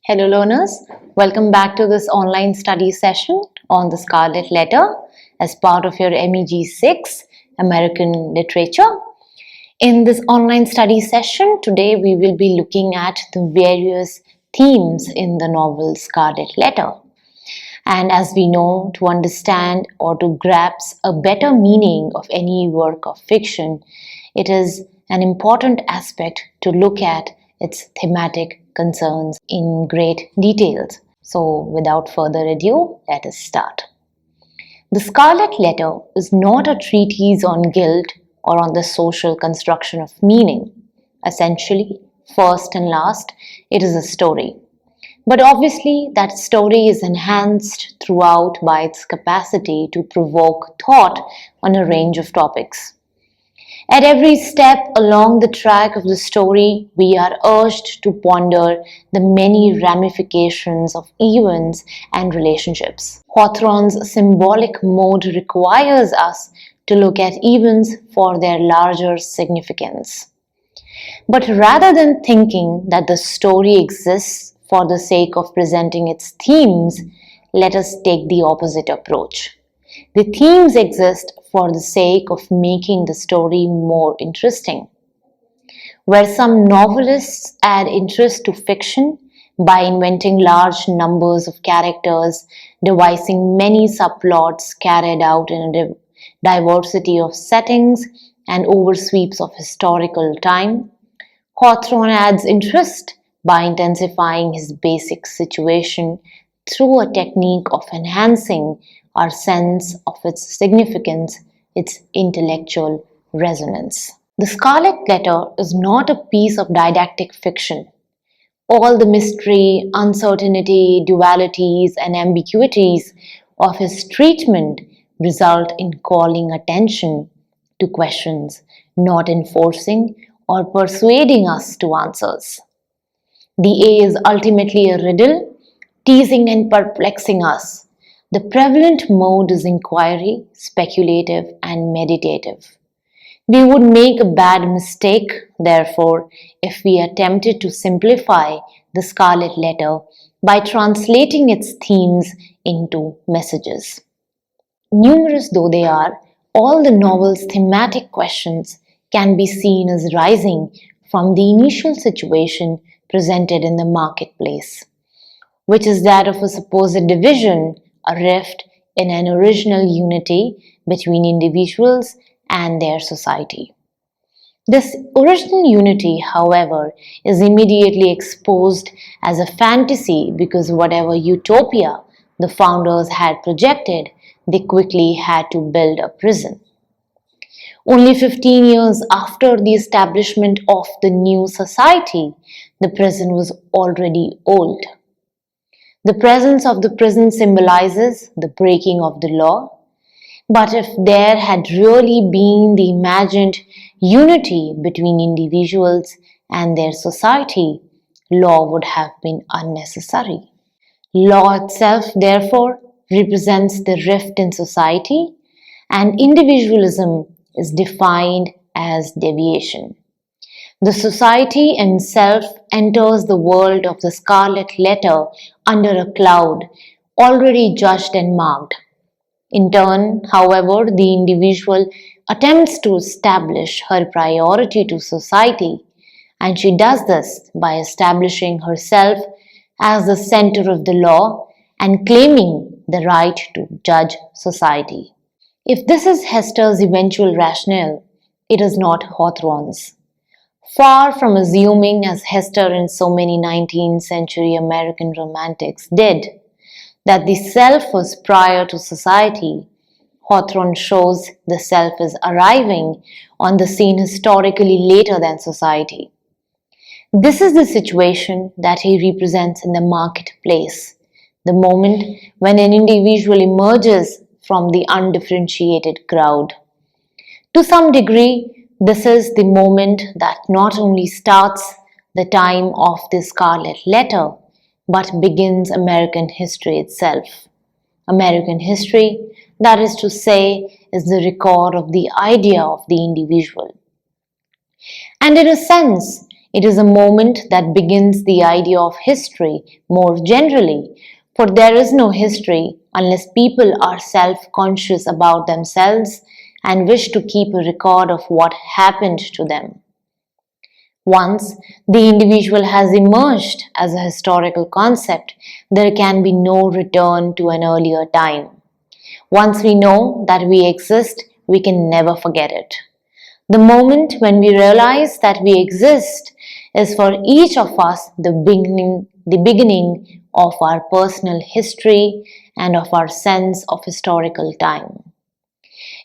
Hello learners, welcome back to this online study session on the Scarlet letter as part of your MEG 6 American Literature. In this online study session, today we will be looking at the various themes in the novel Scarlet letter. And as we know, to understand or to grasp a better meaning of any work of fiction, it is an important aspect to look at its thematic concerns in great details. So, without further ado, let us start. The Scarlet Letter is not a treatise on guilt or on the social construction of meaning. Essentially, first and last, it is a story. But obviously, that story is enhanced throughout by its capacity to provoke thought on a range of topics. At every step along the track of the story, we are urged to ponder the many ramifications of events and relationships. Hawthorne's symbolic mode requires us to look at events for their larger significance. But rather than thinking that the story exists for the sake of presenting its themes, let us take the opposite approach. The themes exist for the sake of making the story more interesting. Where some novelists add interest to fiction by inventing large numbers of characters, devising many subplots carried out in a diversity of settings and oversweeps of historical time, Hawthorne adds interest by intensifying his basic situation through a technique of enhancing our sense of its significance, its intellectual resonance. The Scarlet Letter is not a piece of didactic fiction. All the mystery, uncertainty, dualities, and ambiguities of his treatment result in calling attention to questions, not enforcing or persuading us to answers. The A is ultimately a riddle, teasing and perplexing us. The prevalent mode is inquiry, speculative, and meditative. We would make a bad mistake, therefore, if we attempted to simplify the Scarlet Letter by translating its themes into messages. Numerous though they are, all the novel's thematic questions can be seen as rising from the initial situation presented in the marketplace, which is that of a supposed division, a rift in an original unity between individuals and their society. This original unity, however, is immediately exposed as a fantasy because whatever utopia the founders had projected, they quickly had to build a prison. Only 15 years after the establishment of the new society, the prison was already old. The presence of the prison symbolizes the breaking of the law. But if there had really been the imagined unity between individuals and their society, law would have been unnecessary. Law itself, therefore, represents the rift in society, and individualism is defined as deviation. The society itself enters the world of the Scarlet Letter under a cloud, already judged and marked. In turn, however, the individual attempts to establish her priority to society, and she does this by establishing herself as the center of the law and claiming the right to judge society. If this is Hester's eventual rationale, it is not Hawthorne's. Far from assuming, as Hester and so many 19th century American romantics did, that the self was prior to society, Hawthorne shows the self is arriving on the scene historically later than society. This is the situation that he represents in the marketplace, the moment when an individual emerges from the undifferentiated crowd. To some degree, this is the moment that not only starts the time of the Scarlet Letter, but begins American history itself. American history, that is to say, is the record of the idea of the individual. And in a sense, It is a moment that begins the idea of history more generally, for there is no history unless people are self-conscious about themselves and wish to keep a record of what happened to them. Once the individual has emerged as a historical concept, there can be no return to an earlier time. Once we know that we exist, we can never forget it. The moment when we realize that we exist is for each of us the beginning of our personal history and of our sense of historical time.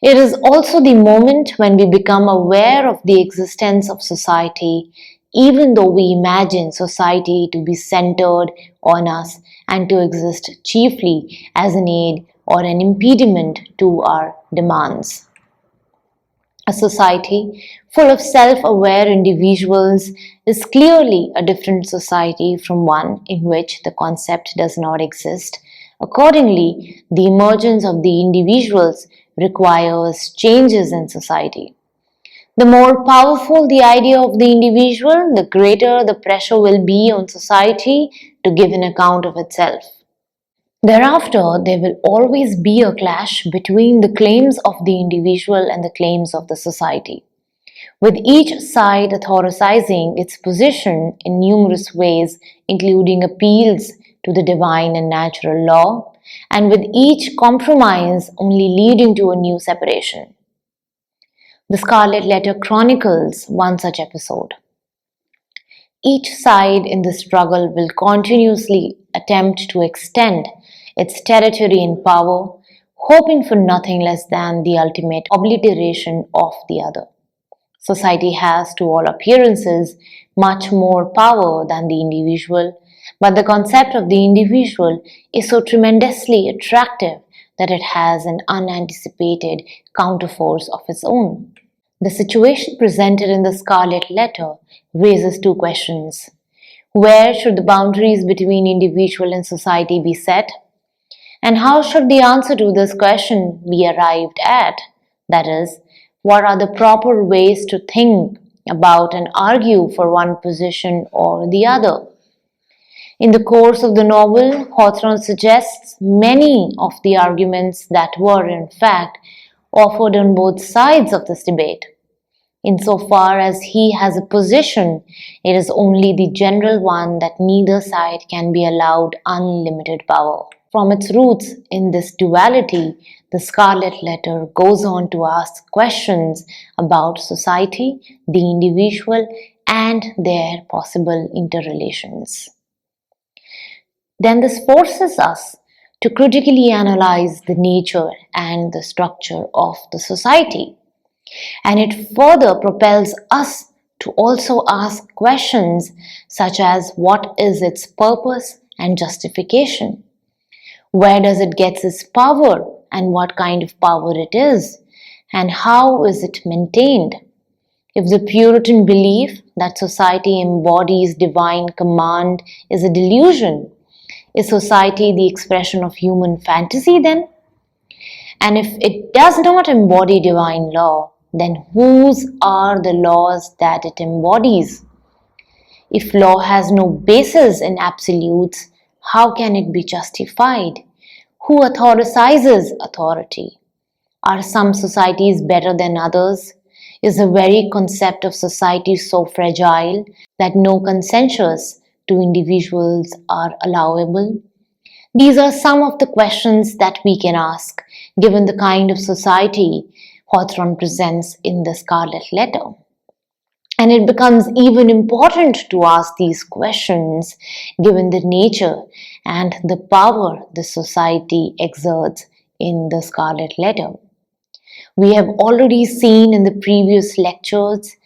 It is also the moment when we become aware of the existence of society, even though we imagine society to be centered on us and to exist chiefly as an aid or an impediment to our demands. A society full of self-aware individuals is clearly a different society from one in which the concept does not exist. Accordingly, the emergence of the individuals requires changes in society. The more powerful the idea of the individual, the greater the pressure will be on society to give an account of itself. Thereafter, there will always be a clash between the claims of the individual and the claims of the society, with each side authorizing its position in numerous ways, including appeals to the divine and natural law, and with each compromise only leading to a new separation. The Scarlet Letter chronicles one such episode. Each side in the struggle will continuously attempt to extend its territory and power, hoping for nothing less than the ultimate obliteration of the other. Society has, to all appearances, much more power than the individual, but the concept of the individual is so tremendously attractive that it has an unanticipated counterforce of its own. The situation presented in the Scarlet Letter raises two questions. Where should the boundaries between individual and society be set? And how should the answer to this question be arrived at? That is, what are the proper ways to think about and argue for one position or the other? In the course of the novel, Hawthorne suggests many of the arguments that were, in fact, offered on both sides of this debate. Insofar as he has a position, it is only the general one that neither side can be allowed unlimited power. From its roots in this duality, the Scarlet Letter goes on to ask questions about society, the individual, and their possible interrelations. Then this forces us to critically analyze the nature and the structure of the society. And it further propels us to also ask questions such as what is its purpose and justification? Where does it get its power and what kind of power it is? And how is it maintained? If the Puritan belief that society embodies divine command is a delusion, is society the expression of human fantasy then? And if it does not embody divine law, then whose are the laws that it embodies? If law has no basis in absolutes, how can it be justified? Who authorizes authority? Are some societies better than others? Is the very concept of society so fragile that no consensus to individuals are allowable? These are some of the questions that we can ask, given the kind of society Hawthorne presents in the Scarlet Letter. And it becomes even important to ask these questions given the nature and the power the society exerts in the Scarlet Letter. We have already seen in the previous lectures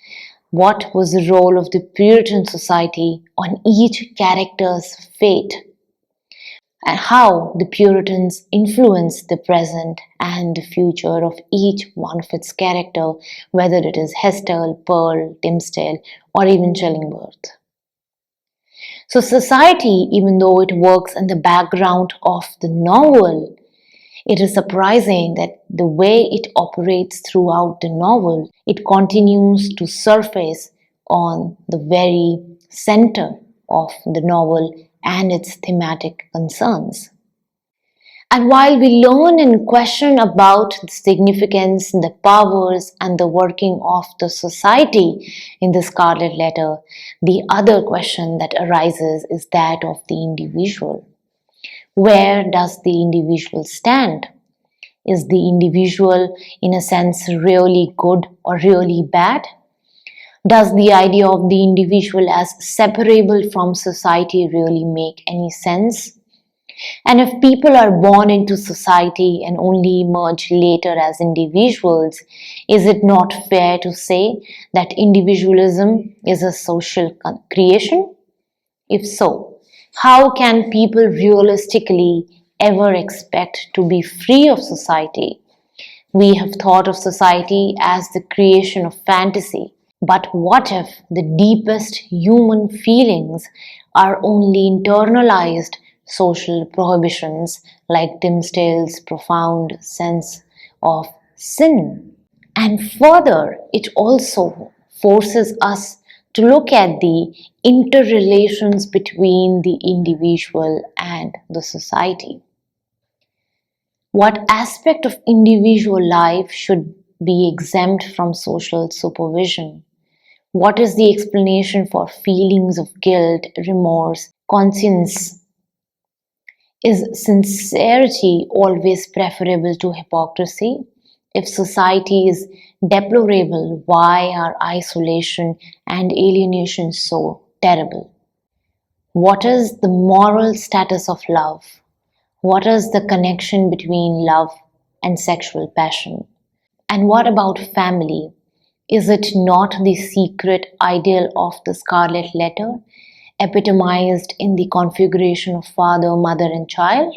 what was the role of the Puritan society on each character's fate, and how the Puritans influenced the present and the future of each one of its character, whether it is Hestel, Pearl, Dimmesdale, or even Chillingworth. So society, even though it works in the background of the novel, it is surprising that the way it operates throughout the novel, it continues to surface on the very center of the novel and its thematic concerns. And while we learn and question about the significance, the powers, and the working of the society in the Scarlet Letter, the other question that arises is that of the individual. Where does the individual stand? Is the individual, in a sense, really good or really bad? Does the idea of the individual as separable from society really make any sense? And if people are born into society and only emerge later as individuals, is it not fair to say that individualism is a social creation? If so, how can people realistically ever expect to be free of society? We have thought of society as the creation of fantasy. But what if the deepest human feelings are only internalized social prohibitions like Dimsdale's profound sense of sin? And further, it also forces us to look at the interrelations between the individual and the society. What aspect of individual life should be exempt from social supervision? What is the explanation for feelings of guilt, remorse, conscience? Is sincerity always preferable to hypocrisy? If society is deplorable, why are isolation and alienation so terrible? What is the moral status of love? What is the connection between love and sexual passion? And what about family? Is it not the secret ideal of the Scarlet Letter, epitomized in the configuration of father, mother, and child?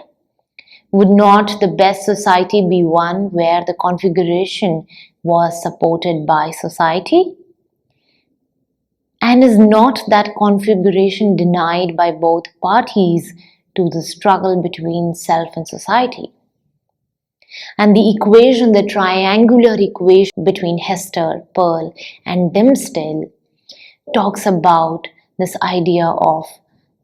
Would not the best society be one where the configuration was supported by society? And is not that configuration denied by both parties to the struggle between self and society? And the equation, the triangular equation between Hester, Pearl, and Dimsdale, talks about this idea of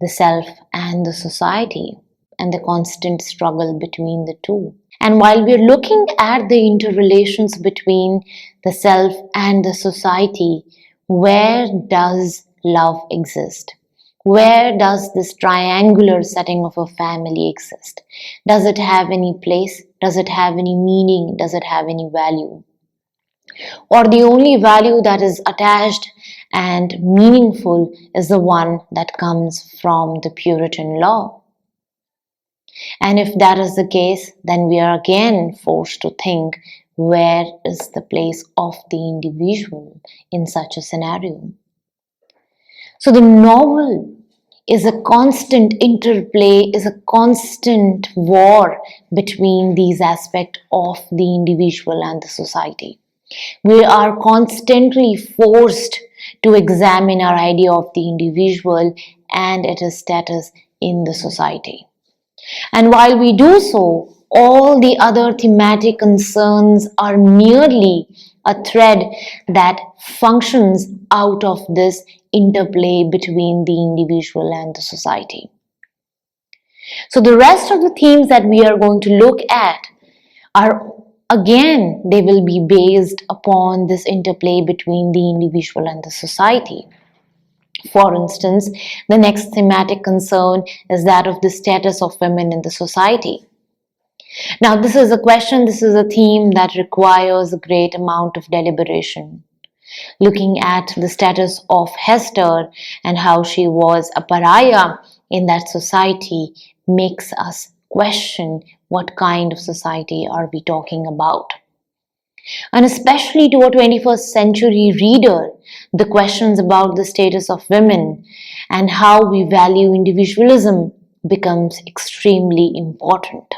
the self and the society and the constant struggle between the two. And while we're looking at the interrelations between the self and the society, where does love exist? Where does this triangular setting of a family exist? Does it have any place? Does it have any meaning? Does it have any value? Or the only value that is attached and meaningful is the one that comes from the Puritan law? And if that is the case, then we are again forced to think, where is the place of the individual in such a scenario? So the novel is a constant interplay, is a constant war between these aspects of the individual and the society. We are constantly forced to examine our idea of the individual and its status in the society. And while we do so, all the other thematic concerns are merely a thread that functions out of this interplay between the individual and the society. So the rest of the themes that we are going to look at are, again, they will be based upon this interplay between the individual and the society. For instance, the next thematic concern is that of the status of women in the society. Now, this is a question, this is a theme that requires a great amount of deliberation. Looking at the status of Hester and how she was a pariah in that society makes us question what kind of society are we talking about. And especially to a 21st century reader, the questions about the status of women and how we value individualism becomes extremely important.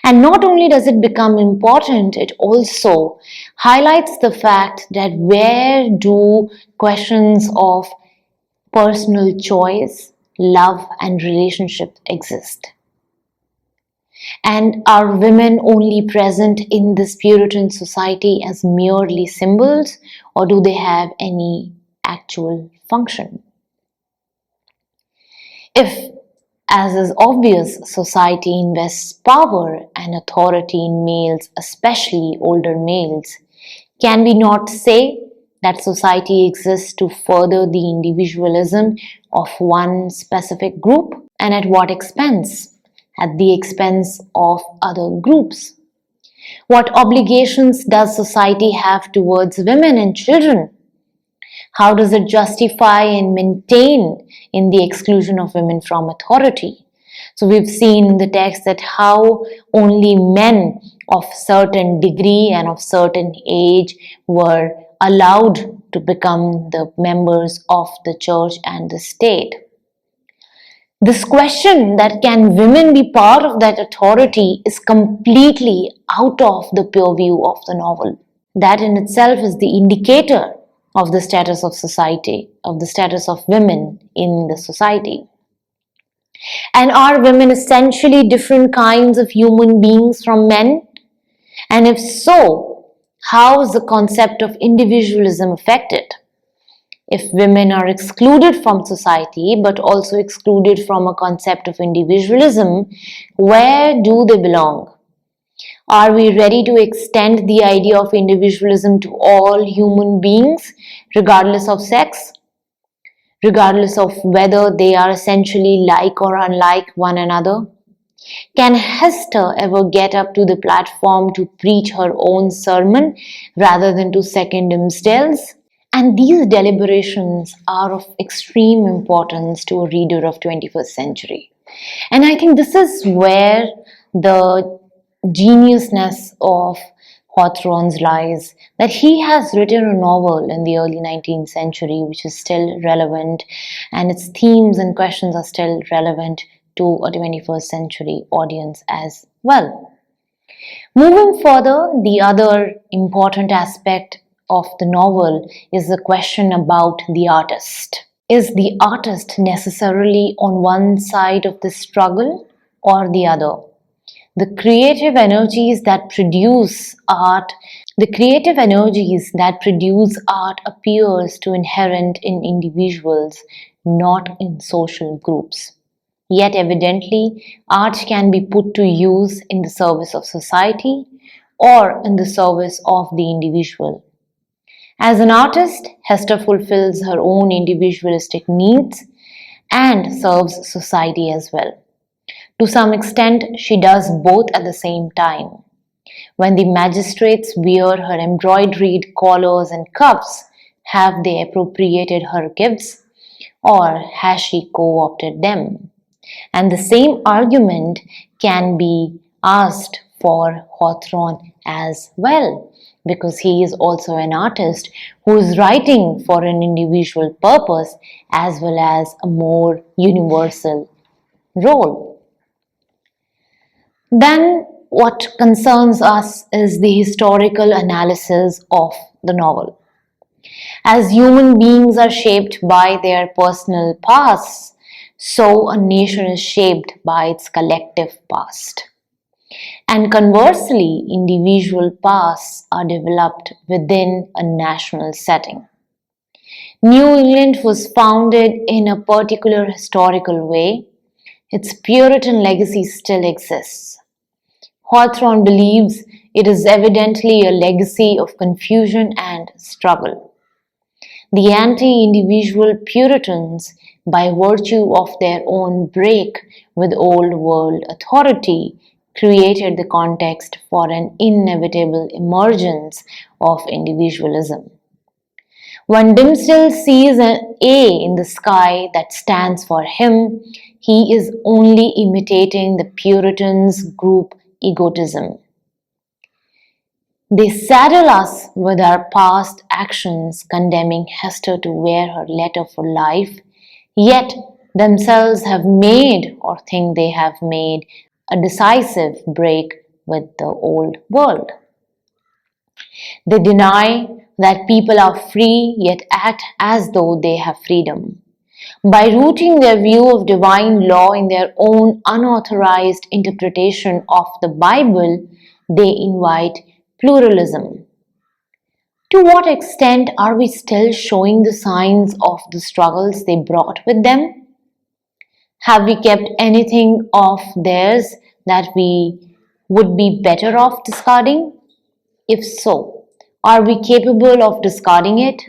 And not only does it become important, it also highlights the fact that where do questions of personal choice, love, and relationship exist? And are women only present in this Puritan society as merely symbols, or do they have any actual function. If, as is obvious, society invests power and authority in males, especially older males, can we not say that society exists to further the individualism of one specific group? And at what expense? At the expense of other groups. What obligations does society have towards women and children? How does it justify and maintain in the exclusion of women from authority? So we've seen in the text that how only men of certain degree and of certain age were allowed to become the members of the church and the state. This question that can women be part of that authority is completely out of the purview of the novel. That in itself is the indicator of the status of society, of the status of women in the society. And are women essentially different kinds of human beings from men? And if so, how is the concept of individualism affected? If women are excluded from society but also excluded from a concept of individualism, where do they belong? Are we ready to extend the idea of individualism to all human beings, regardless of sex? Regardless of whether they are essentially like or unlike one another? Can Hester ever get up to the platform to preach her own sermon rather than to second Imsdale's? And these deliberations are of extreme importance to a reader of 21st century. And I think this is where the geniusness of Hawthorne's lies, that he has written a novel in the early 19th century which is still relevant, and its themes and questions are still relevant to a 21st century audience as well. Moving further, the other important aspect of the novel is the question about the artist. Is the artist necessarily on one side of the struggle or the other? The creative energies that produce art appears to inherent in individuals, not in social groups. Yet evidently, art can be put to use in the service of society or in the service of the individual. As an artist, Hester fulfills her own individualistic needs and serves society as well. To some extent, she does both at the same time. When the magistrates wear her embroidered collars and cuffs, have they appropriated her gifts, or has she co-opted them? And the same argument can be asked for Hawthorne as well, because he is also an artist who is writing for an individual purpose as well as a more universal role. Then what concerns us is the historical analysis of the novel. As human beings are shaped by their personal pasts, so a nation is shaped by its collective past. And conversely, individual pasts are developed within a national setting. New England was founded in a particular historical way. Its Puritan legacy still exists. Hawthorne believes it is evidently a legacy of confusion and struggle. The anti-individual Puritans, by virtue of their own break with old world authority, created the context for an inevitable emergence of individualism. When Dimmesdale sees an A in the sky that stands for him, he is only imitating the Puritans' group egotism. They saddle us with our past actions, condemning Hester to wear her letter for life, yet themselves have made or think they have made a decisive break with the old world. They deny that people are free, yet act as though they have freedom. By rooting their view of divine law in their own unauthorized interpretation of the Bible, they invite pluralism. To what extent are we still showing the signs of the struggles they brought with them? Have we kept anything of theirs that we would be better off discarding? If so, are we capable of discarding it?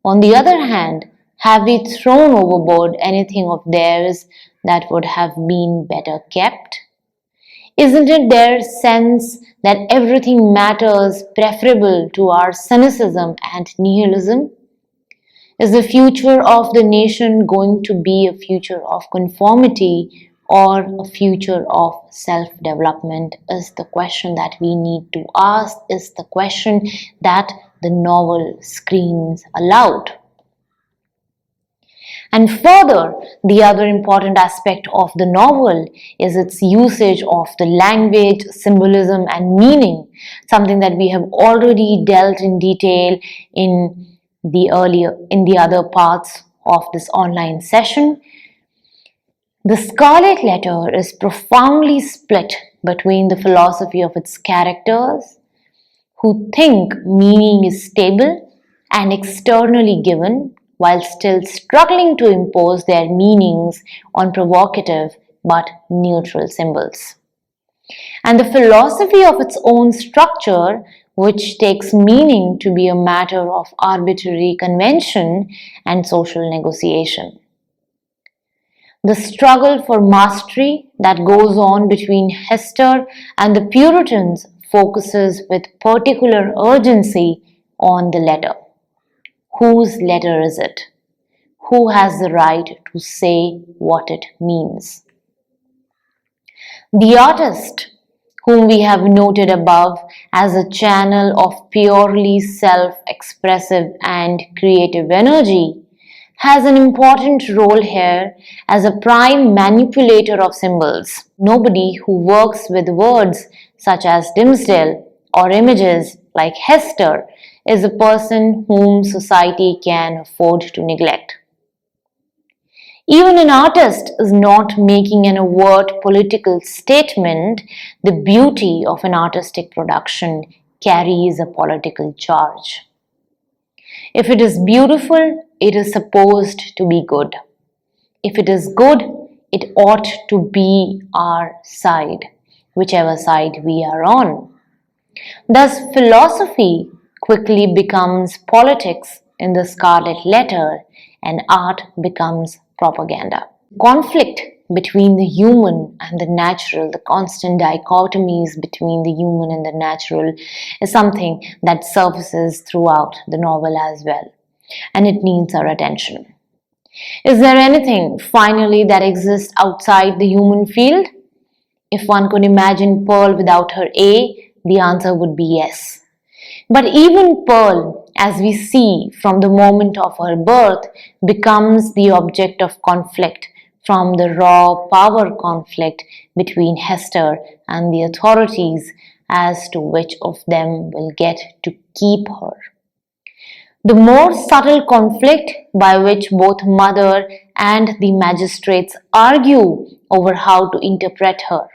On the other hand, have we thrown overboard anything of theirs that would have been better kept? Isn't it their sense that everything matters preferable to our cynicism and nihilism? Is the future of the nation going to be a future of conformity or a future of self-development? Is the question that we need to ask, is the question that the novel screams aloud. And further, the other important aspect of the novel is its usage of the language, symbolism, and meaning, something that we have already dealt in detail in the other parts of this online session. The Scarlet Letter is profoundly split between the philosophy of its characters, who think meaning is stable and externally given, while still struggling to impose their meanings on provocative but neutral symbols, and the philosophy of its own structure, which takes meaning to be a matter of arbitrary convention and social negotiation. The struggle for mastery that goes on between Hester and the Puritans focuses with particular urgency on the letter. Whose letter is it? Who has the right to say what it means? The artist, whom we have noted above as a channel of purely self-expressive and creative energy, has an important role here as a prime manipulator of symbols. Nobody who works with words such as Dimmesdale or images like Hester is a person whom society can afford to neglect. Even an artist is not making an overt political statement. The beauty of an artistic production carries a political charge. If it is beautiful, it is supposed to be good. If it is good, it ought to be our side, whichever side we are on. Thus, philosophy quickly becomes politics in the Scarlet Letter, and art becomes propaganda. Conflict between the human and the natural, the constant dichotomies between the human and the natural, is something that surfaces throughout the novel as well, and it needs our attention. Is there anything, finally, that exists outside the human field? If one could imagine Pearl without her A, the answer would be yes. But even Pearl, as we see from the moment of her birth, becomes the object of conflict from the raw power conflict between Hester and the authorities as to which of them will get to keep her. The more subtle conflict by which both mother and the magistrates argue over how to interpret her.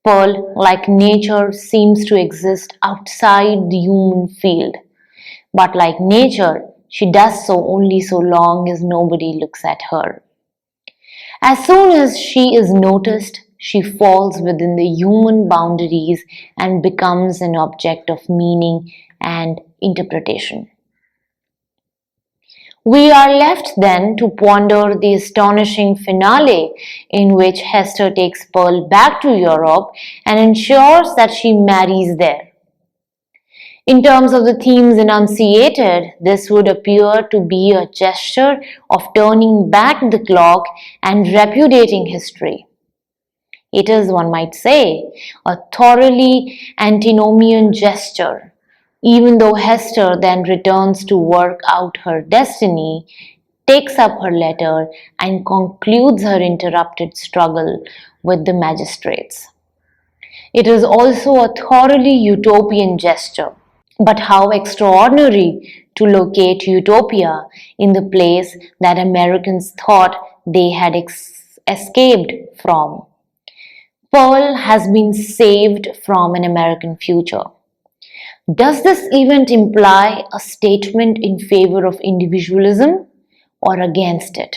Pearl, like nature, seems to exist outside the human field. But like nature, she does so only so long as nobody looks at her. As soon as she is noticed, she falls within the human boundaries and becomes an object of meaning and interpretation. We are left then to ponder the astonishing finale in which Hester takes Pearl back to Europe and ensures that she marries there. In terms of the themes enunciated, this would appear to be a gesture of turning back the clock and repudiating history. It is, one might say, a thoroughly antinomian gesture. Even though Hester then returns to work out her destiny, takes up her letter, and concludes her interrupted struggle with the magistrates. It is also a thoroughly utopian gesture. But how extraordinary to locate utopia in the place that Americans thought they had escaped from. Pearl has been saved from an American future. Does this event imply a statement in favor of individualism or against it?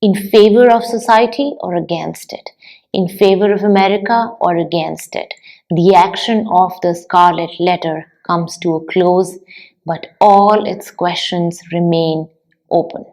In favor of society or against it? In favor of America or against it? The action of the Scarlet Letter comes to a close, but all its questions remain open.